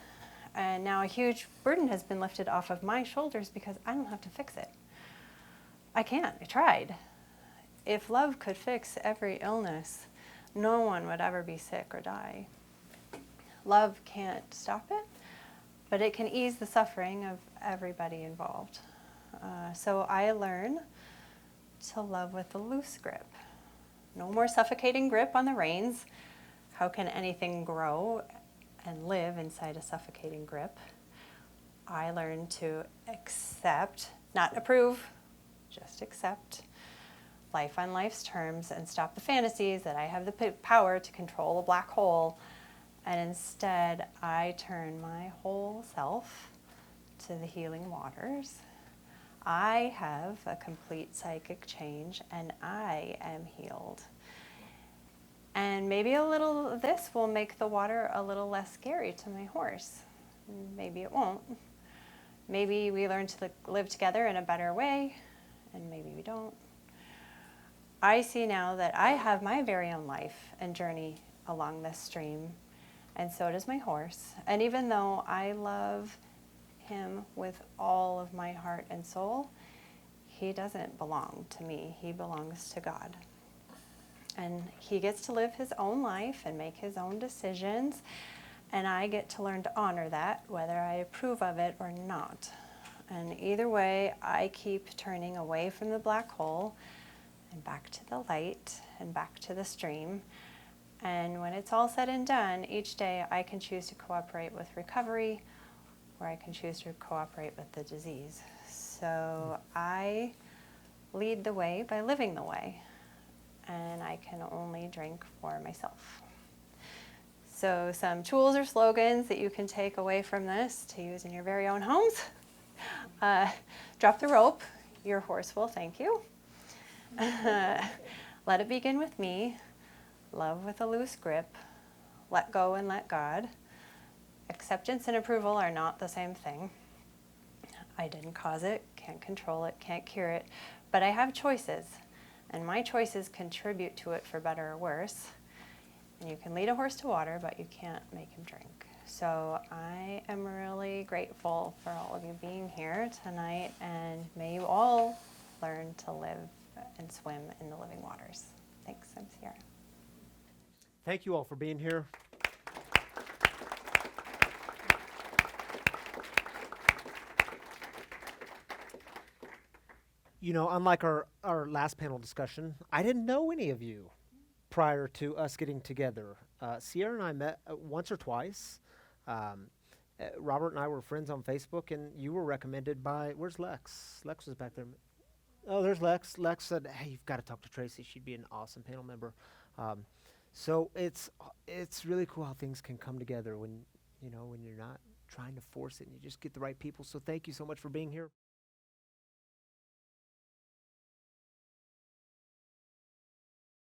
And now a huge burden has been lifted off of my shoulders because I don't have to fix it. I can't. I tried. If love could fix every illness, no one would ever be sick or die. Love can't stop it, but it can ease the suffering of everybody involved. So I learn to love with a loose grip. No more suffocating grip on the reins. How can anything grow and live inside a suffocating grip? I learn to accept, not approve, just accept life on life's terms and stop the fantasies that I have the power to control a black hole. And instead, I turn my whole self to the healing waters. I have a complete psychic change and I am healed. And maybe a little of this will make the water a little less scary to my horse. Maybe it won't. Maybe we learn to live together in a better way, and maybe we don't. I see now that I have my very own life and journey along this stream, and so does my horse. And even though I love him with all of my heart and soul, he doesn't belong to me. He belongs to God. And he gets to live his own life and make his own decisions, and I get to learn to honor that, whether I approve of it or not. And either way, I keep turning away from the black hole and back to the light and back to the stream. And when it's all said and done, each day I can choose to cooperate with recovery, or I can choose to cooperate with the disease. So I lead the way by living the way, and I can only drink for myself. So some tools or slogans that you can take away from this to use in your very own homes. Drop the rope, your horse will thank you. Let it begin with me. Love with a loose grip. Let go and let God. Acceptance and approval are not the same thing. I didn't cause it, can't control it, can't cure it, but I have choices, and my choices contribute to it for better or worse. And you can lead a horse to water, but you can't make him drink. So I am really grateful for all of you being here tonight, and may you all learn to live and swim in the living waters. Thanks, I'm Sierra. Thank you all for being here. You know, unlike our last panel discussion, I didn't know any of you prior to us getting together. Sierra and I met once or twice. Robert and I were friends on Facebook, and you were recommended by, where's Lex? Lex was back there. Oh, there's Lex. Lex said, hey, you've got to talk to Tracy. She'd be an awesome panel member. So it's really cool how things can come together when you're not trying to force it and you just get the right people. So thank you so much for being here.